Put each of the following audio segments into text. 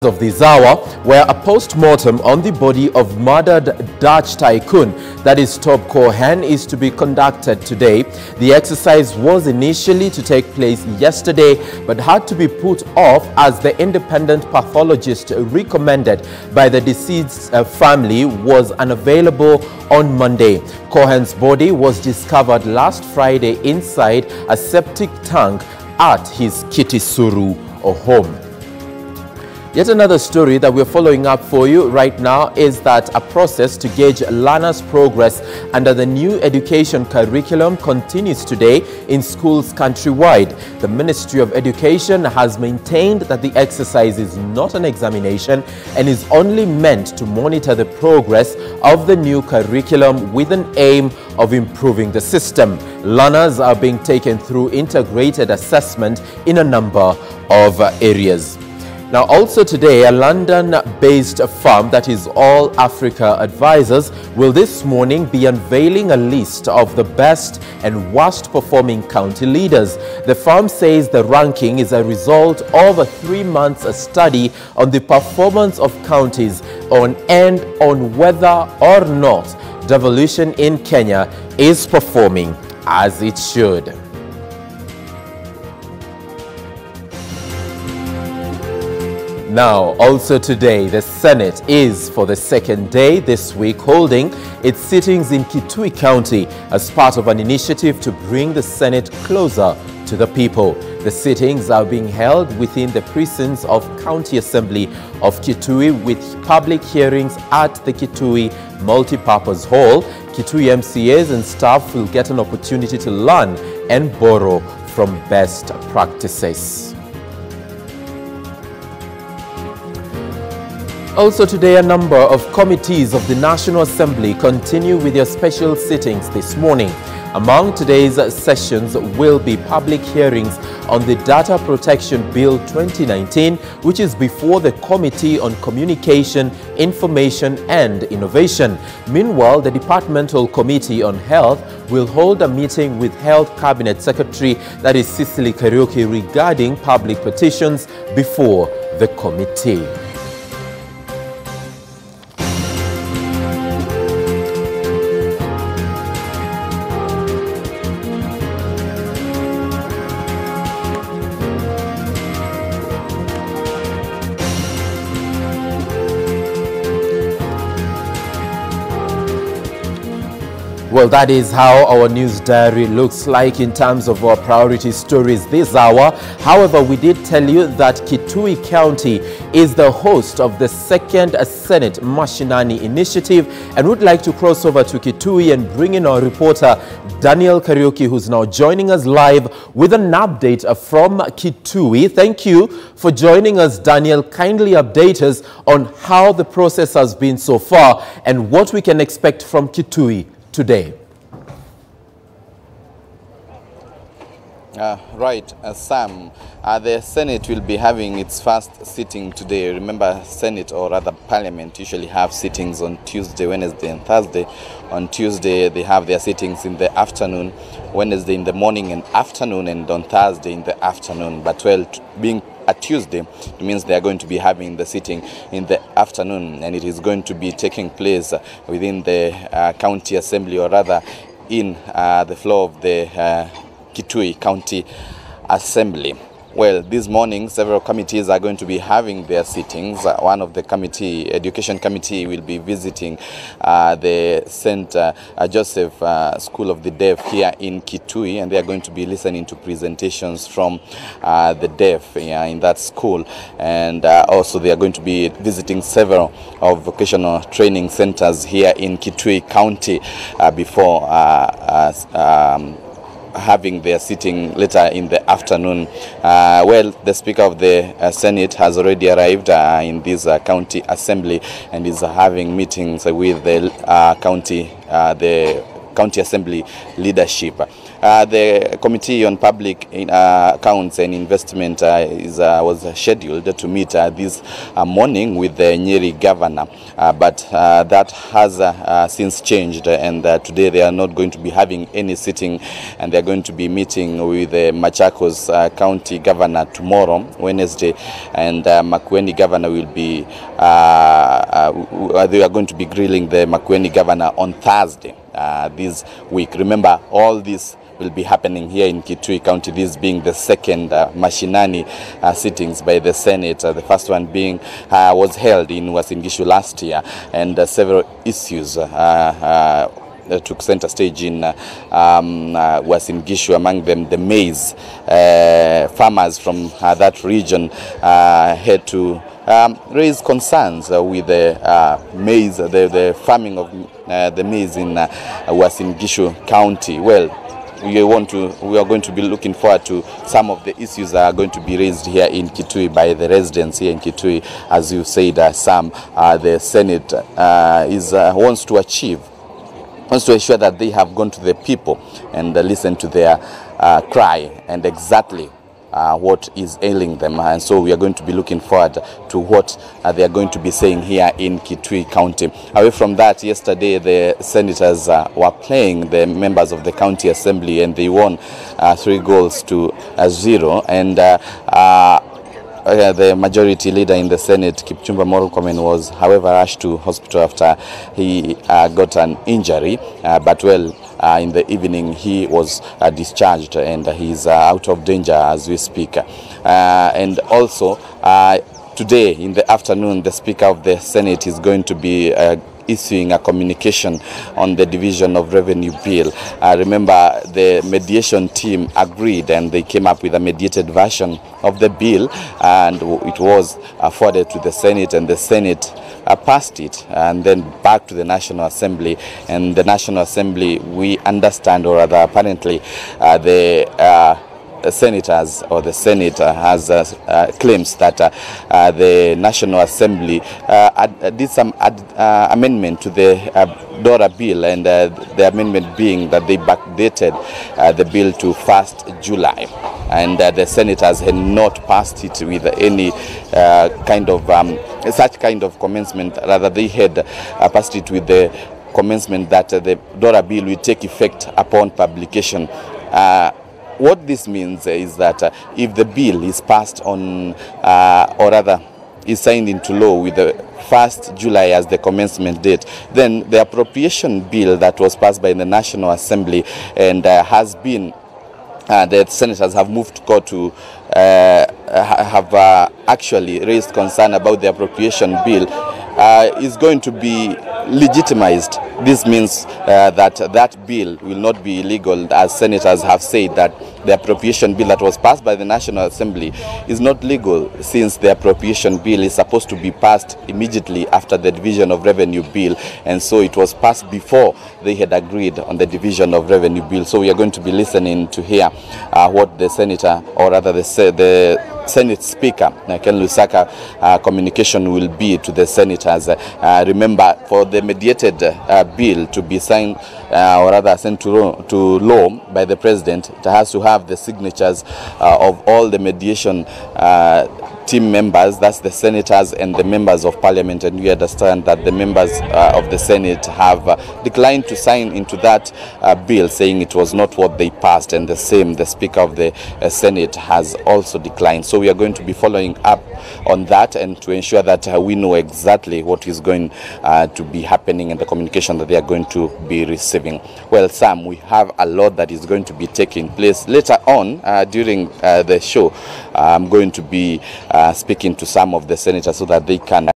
Of this hour, where a post-mortem on the body of murdered Dutch tycoon, that is Tob Cohen, is to be conducted today. The exercise was initially to take place yesterday, but had to be put off as the independent pathologist recommended by the deceased's family was unavailable on Monday. Cohen's body was discovered last Friday inside a septic tank at his KISUMU home. Yet another story that we're following up for you right now is that a process to gauge learners' progress under the new education curriculum continues today in schools countrywide. The Ministry of Education has maintained that the exercise is not an examination and is only meant to monitor the progress of the new curriculum with an aim of improving the system. Learners are being taken through integrated assessment in a number of areas. Now, also today, a London-based firm, that is All Africa Advisors, will this morning be unveiling a list of the best and worst performing county leaders. The firm says the ranking is a result of a 3-month study on the performance of counties on whether or not devolution in Kenya is performing as it should. Now, also today, the Senate is for the second day this week holding its sittings in Kitui County as part of an initiative to bring the Senate closer to the people. The sittings are being held within the precincts of County Assembly of Kitui with public hearings at the Kitui Multipurpose Hall. Kitui MCAs and staff will get an opportunity to learn and borrow from best practices. Also today, a number of committees of the National Assembly continue with their special sittings this morning. Among today's sessions will be public hearings on the Data Protection Bill 2019, which is before the Committee on Communication, Information and Innovation. Meanwhile, the Departmental Committee on Health will hold a meeting with Health Cabinet Secretary, that is Cicely Kariuki, regarding public petitions before the committee. Well, that is how our news diary looks like in terms of our priority stories this hour. However, we did tell you that Kitui County is the host of the second Senate Mashinani Initiative, and would like to cross over to Kitui and bring in our reporter Daniel Kariuki, who's now joining us live with an update from Kitui. Thank you for joining us, Daniel. Kindly update us on how the process has been so far and what we can expect from Kitui today. Right, Sam. The Senate will be having its first sitting today. Remember, Senate, or rather Parliament, usually have sittings on Tuesday, Wednesday and Thursday. On Tuesday, they have their sittings in the afternoon, Wednesday in the morning and afternoon, and on Thursday in the afternoon. But well, being a Tuesday, it means they are going to be having the sitting in the afternoon, and it is going to be taking place within the County Assembly, or rather in the floor of the Kitui County Assembly. Well, this morning, several committees are going to be having their sittings. One of the Education Committee will be visiting the St. Joseph School of the Deaf here in Kitui, and they are going to be listening to presentations from the deaf in that school. And also they are going to be visiting several of vocational training centers here in Kitui County before having their sitting later in the afternoon. Well, the Speaker of the Senate has already arrived in this county assembly and is having meetings with the county assembly leadership. The Committee on Public Accounts and Investment was scheduled to meet this morning with the Nyeri governor, but that has since changed, and today they are not going to be having any sitting, and they are going to be meeting with the Machakos County governor tomorrow, Wednesday, and Makueni governor will be, they are going to be grilling the Makueni governor on Thursday this week. Remember, all this will be happening here in Kitui County, this being the second Mashinani sittings by the Senate. The first one being was held in Uasin Gishu last year, and several issues took center stage in Uasin Gishu, among them the maize. Farmers from that region had to raise concerns with the maize, the farming of the maize in Uasin Gishu County. Well, we are going to be looking forward to some of the issues that are going to be raised here in Kitui by the residents here in Kitui. As you said, Sam, the Senate wants to ensure that they have gone to the people and listened to their cry and exactly what is ailing them, and so we are going to be looking forward to what they are going to be saying here in Kitui County. Away from that, yesterday the senators were playing the members of the county assembly, and they won 3-0, and the majority leader in the Senate, Kipchumba Murkomen, was however rushed to hospital after he got an injury, but well, in the evening he was discharged, and he's out of danger as we speak. And also today in the afternoon, the Speaker of the Senate is going to be issuing a communication on the division of revenue bill. Remember, the mediation team agreed, and they came up with a mediated version of the bill, and it was forwarded to the Senate, and the Senate passed it, and then back to the National Assembly. And the National Assembly, we understand, or rather apparently, the senators or the Senate has claims that the National Assembly did some amendment to the DORA bill, and the amendment being that they backdated the bill to 1st July, and the senators had not passed it with any kind of such kind of commencement. Rather, they had passed it with the commencement that the DORA bill will take effect upon publication. What this means is that if the bill is passed on, or rather is signed into law with the 1st July as the commencement date, then the appropriation bill that was passed by the National Assembly and has been, the senators have moved to court to have actually raised concern about the appropriation bill, is going to be legitimized. This means that that bill will not be illegal, as senators have said that the appropriation bill that was passed by the National Assembly is not legal, since the appropriation bill is supposed to be passed immediately after the division of revenue bill, and so it was passed before they had agreed on the division of revenue bill. So we are going to be listening to hear what the senator, or rather the Senate Speaker, Ken Lusaka, communication will be to the senators. Remember, for the mediated bill to be signed, or rather sent to law by the President, it has to have the signatures of all the mediation team members, that's the senators and the members of parliament, and we understand that the members of the Senate have declined to sign into that bill, saying it was not what they passed, and the same, the Speaker of the Senate has also declined. So we are going to be following up on that, and to ensure that we know exactly what is going to be happening and the communication that they are going to be receiving. Well, Sam, we have a lot that is going to be taking place later on during the show. I'm going to be speaking to some of the senators so that they can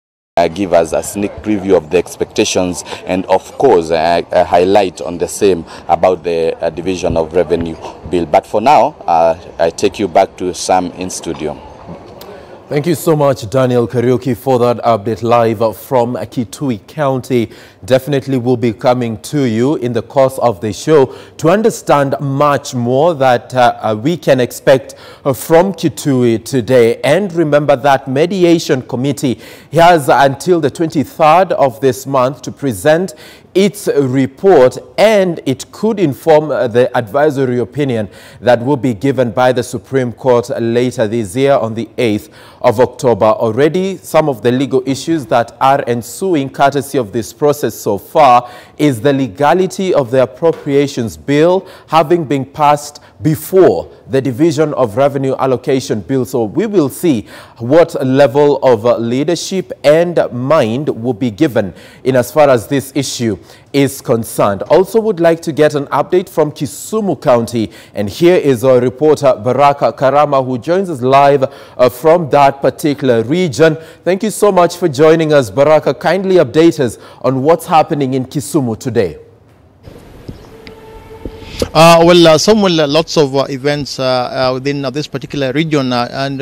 give us a sneak preview of the expectations, and of course a highlight on the same about the division of revenue bill. But for now, I take you back to Sam in studio. Thank you so much, Daniel Kariuki, for that update live from Kitui County. Definitely will be coming to you in the course of the show to understand much more that we can expect from Kitui today. And remember that mediation committee has until the 23rd of this month to present its report, and it could inform the advisory opinion that will be given by the Supreme Court later this year on the 8th of October. Already, some of the legal issues that are ensuing courtesy of this process so far is the legality of the Appropriations Bill having been passed before the Division of Revenue Allocation Bill. So we will see what level of leadership and mind will be given in as far as this issue is concerned. Also would like to get an update from Kisumu County, and here is our reporter Baraka Karama, who joins us live from that particular region. Thank you so much for joining us, Baraka. Kindly update us on what's happening in Kisumu today. Lots of events within this particular region, and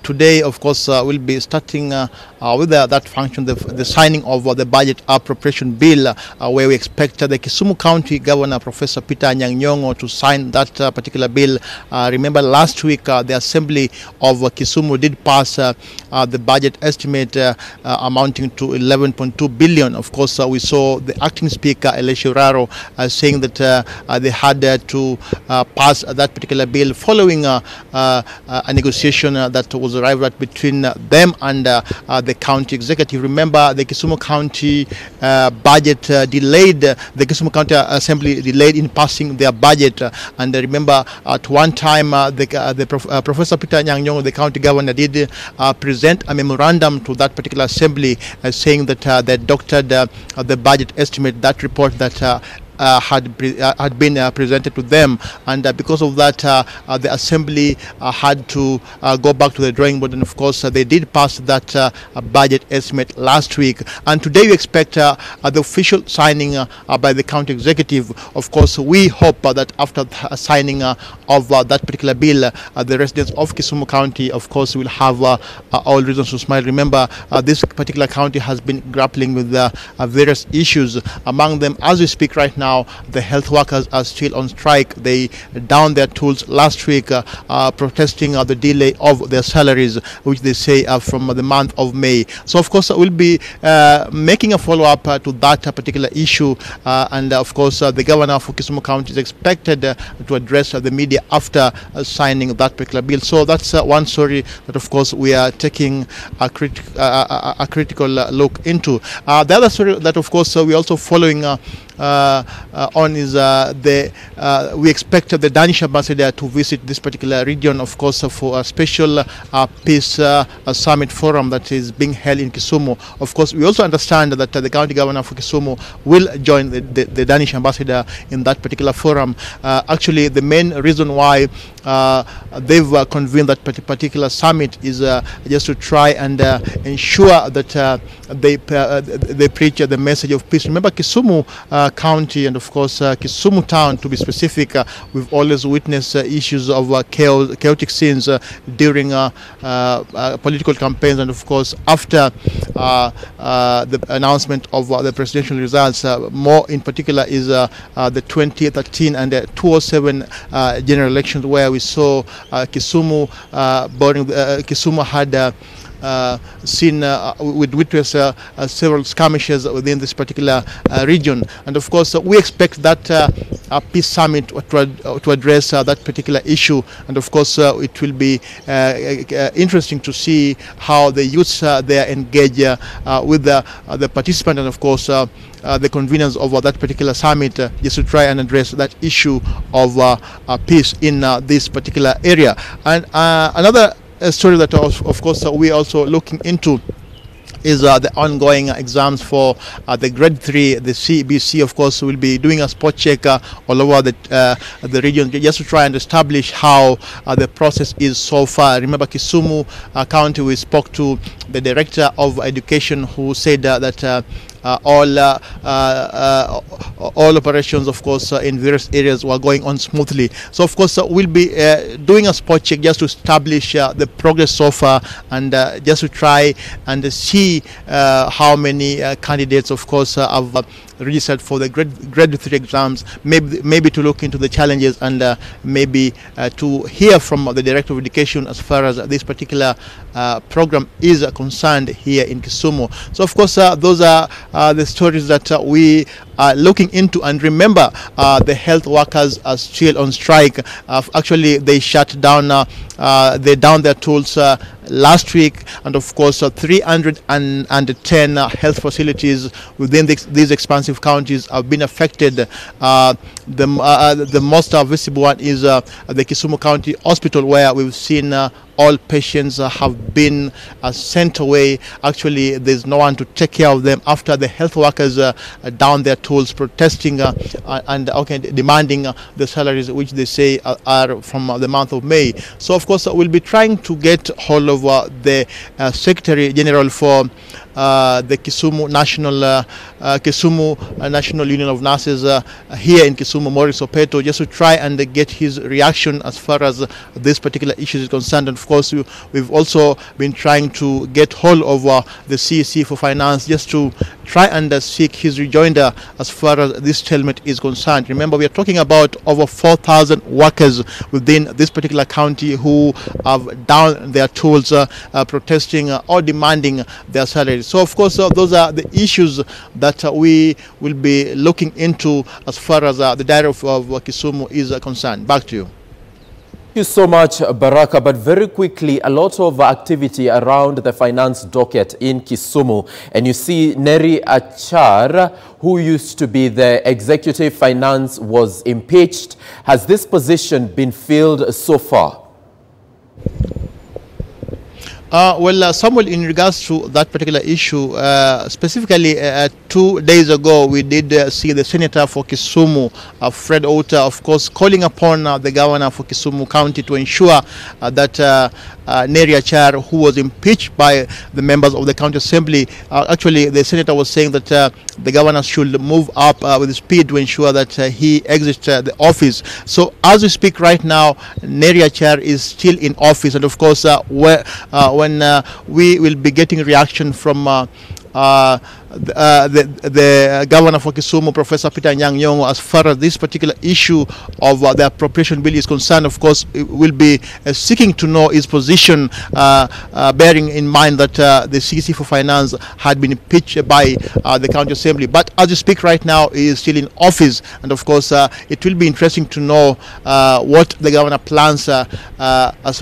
today, of course, we'll be starting with that function, the signing of the budget appropriation bill, where we expect the Kisumu County Governor, Professor Peter Nyang'nyong'o, to sign that particular bill. Remember, last week, the Assembly of Kisumu did pass the budget estimate amounting to 11.2 billion. Of course, we saw the acting speaker, Elisha Raro, saying that they had to pass that particular bill following a negotiation that was arrived at between them and the county executive. Remember, the Kisumu County budget delayed, the Kisumu County Assembly delayed in passing their budget. And remember, at one time, Professor Peter Nyang'nyong'o, the county governor, did present a memorandum to that particular assembly saying that they doctored the budget estimate, that report that had been presented to them, and because of that, the assembly had to go back to the drawing board, and of course they did pass that budget estimate last week. And today we expect the official signing by the county executive. Of course, we hope that after signing of that particular bill, the residents of Kisumu County, of course, will have all reasons to smile. Remember, this particular county has been grappling with various issues. Among them, as we speak right now, the health workers are still on strike. They downed their tools last week, protesting the delay of their salaries, which they say are from the month of May. So, of course, we'll be making a follow-up to that particular issue. And, of course, the governor of Kisumu County is expected to address the media after signing that particular bill. So that's one story that, of course, we are taking a critical look into. The other story that, of course, we're also following on is we expect the Danish ambassador to visit this particular region, of course, for a special peace summit forum that is being held in Kisumu. Of course, we also understand that the county governor for Kisumu will join the Danish ambassador in that particular forum. Actually, the main reason why they've convened that particular summit is just to try and ensure that they preach the message of peace. Remember, Kisumu County and, of course, Kisumu Town, to be specific, we've always witnessed issues of chaotic scenes during political campaigns, and, of course, after the announcement of the presidential results. More in particular is the 2013 and 2007 general elections, where we saw Kisumu Kisumu had witnessed several skirmishes within this particular region. And of course, we expect that peace summit to address that particular issue. And of course, it will be interesting to see how the youths there engage with the participant, and of course the conveners of that particular summit, just to try and address that issue of peace in this particular area. And another story that, of course, we are also looking into is the ongoing exams for the grade 3, the CBC. Of course, will be doing a spot check all over the region, just to try and establish how the process is so far. Remember, Kisumu County, we spoke to the director of education, who said that all operations, of course, in various areas were going on smoothly. So, of course, we'll be doing a spot check just to establish the progress so far, and just to try and see how many candidates, of course, have registered for the grade 3 exams, maybe to look into the challenges, and maybe to hear from the director of education as far as this particular program is concerned here in Kisumu. So, of course, those are the stories that we are looking into. And remember, the health workers are still on strike. Actually, they shut down, they down their tools last week, and of course 310 health facilities within these expansive counties have been affected. The most visible one is the KISUMU County Hospital, where we've seen all patients have been sent away. Actually, there's no one to take care of them after the health workers down their tools, protesting and demanding the salaries which they say are from the month of May. So of course we'll be trying to get hold of the Secretary General for the KISUMU National Union of Nurses here in KISUMU, Maurice Opeto, just to try and get his reaction as far as this particular issue is concerned. And of course we've also been trying to get hold of the CEC for Finance, just to try and seek his rejoinder as far as this stalemate is concerned. Remember, we are talking about over 4,000 workers within this particular county who have down their tools, protesting or demanding their salaries. So of course those are the issues that we will be looking into as far as the diary of KISUMU is concerned. Back to you. Thank you so much, Baraka. But very quickly, a lot of activity around the finance docket in KISUMU. And you see Neri Achar, who used to be the executive finance, was impeached. Has this position been filled so far? Well, Samuel, in regards to that particular issue, specifically 2 days ago, we did see the senator for KISUMU, Fred Ota, of course, calling upon the governor for KISUMU County to ensure that Neri Achar, who was impeached by the members of the county assembly, actually the senator was saying that the governor should move up with speed to ensure that he exits the office. So as we speak right now, Neri Achar is still in office, and of course when we will be getting reaction from the governor for KISUMU, Professor Peter Nyang' as far as this particular issue of the appropriation bill is concerned. Of course, will be seeking to know his position, bearing in mind that the CEC for Finance had been impeached by the county assembly. But as you speak right now, he is still in office, and of course it will be interesting to know what the governor plans, as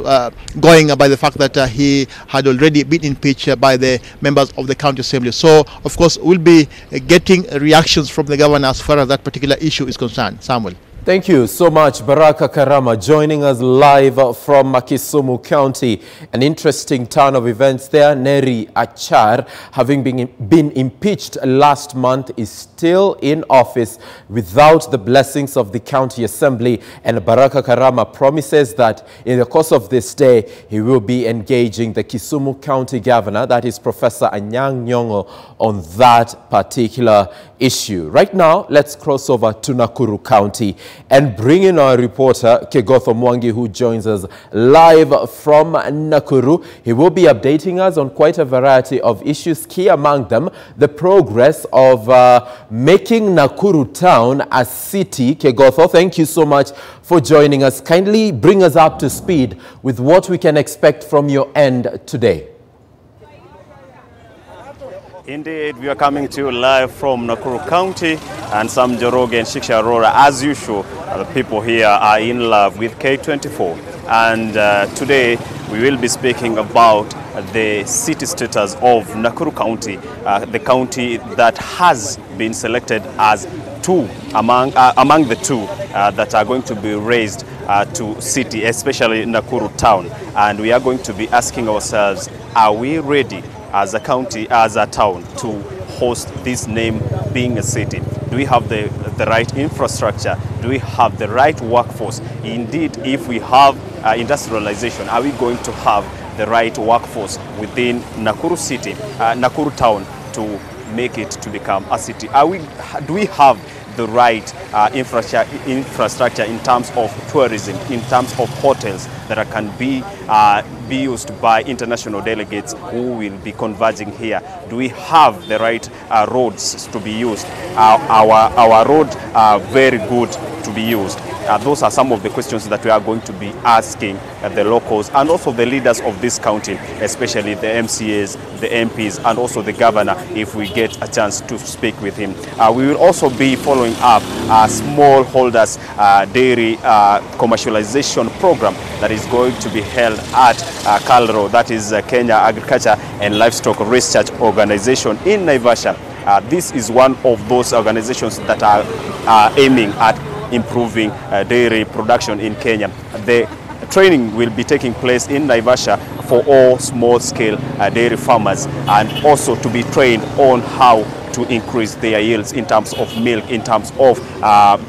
going by the fact that he had already been impeached by the members of the county assembly. So of course we'll be getting reactions from the governor as far as that particular issue is concerned. Samuel. Thank you so much, Baraka Karama, joining us live from KISUMU County. An interesting turn of events there. Neri Achar, having been impeached last month, is still in office without the blessings of the county assembly. And Baraka Karama promises that in the course of this day, he will be engaging the KISUMU County Governor, that is Professor Nyang' on that particular issue. Right now, let's cross over to Nakuru County and bring in our reporter, Kegoth Mwangi, who joins us live from Nakuru. He will be updating us on quite a variety of issues, key among them the progress of making Nakuru town a city. Kegoth, thank you so much for joining us. Kindly bring us up to speed with what we can expect from your end today. Indeed, we are coming to you live from Nakuru County and Sam Joroge and Shiksha Aurora. As usual, the people here are in love with K24. And today we will be speaking about the city status of Nakuru County, the county that has been selected as among the two that are going to be raised to city, especially Nakuru town. And we are going to be asking ourselves, are we ready as a county, as a town, to host this name being a city? Do we have the right infrastructure? Do we have the right workforce? Indeed, if we have industrialization, are we going to have the right workforce within Nakuru city, Nakuru town, to make it to become a city? Do we have the right infrastructure in terms of tourism, in terms of hotels that can be used by international delegates who will be converging here? Do we have the right roads to be used? Our roads are very good to be used. Those are some of the questions that we are going to be asking the locals and also the leaders of this county, especially the MCAs, the MPs, and also the governor, if we get a chance to speak with him. We will also be following up smallholders dairy commercialization program that is going to be held at KALRO, that is Kenya Agriculture and Livestock Research Organization in Naivasha. This is one of those organizations that are aiming at improving dairy production in Kenya. The training will be taking place in Naivasha for all small-scale dairy farmers, and also to be trained on how to increase their yields in terms of milk, in terms of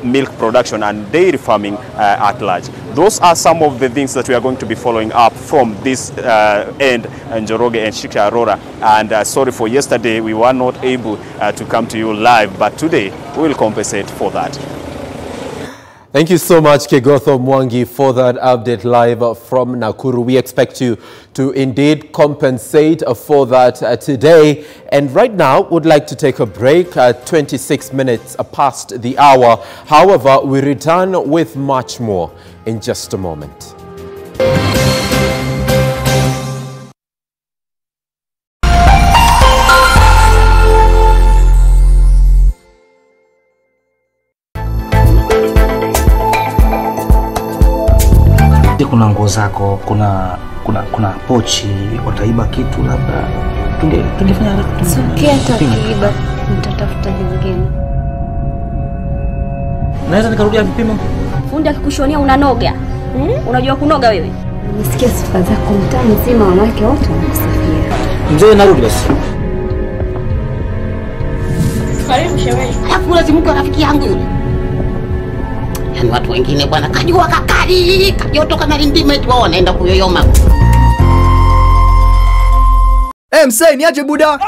milk production and dairy farming at large. Those are some of the things that we are going to be following up from this end, Njoroge and Shiksha Aurora. And sorry for yesterday, we were not able to come to you live, but today we will compensate for that. Thank you so much, Kegotho Mwangi, for that update live from Nakuru. We expect you to indeed compensate for that today. And right now, would like to take a break at 26 minutes past the hour. However, we return with much more in just a moment. Kuna nguo zako, kuna pochi, wataiba kitu labda. Tungefanya haraka. Sikia takiiba, nitatafuta vingine. Naweza nikarudia vipimo? Fundi akikushonia unanoga. Unajua kunoga wewe? Nisikia sifa zako mtaa mzima, wanawake wote wanakusifia. Mzee, narudi basi. Karibu shemeji. Alafu lazima mko rafiki yangu yule. Yaani watu wengine bwana kajua kakali, kajotoka na lindime tu wanaenda kuyoyoma. Msee niache buda.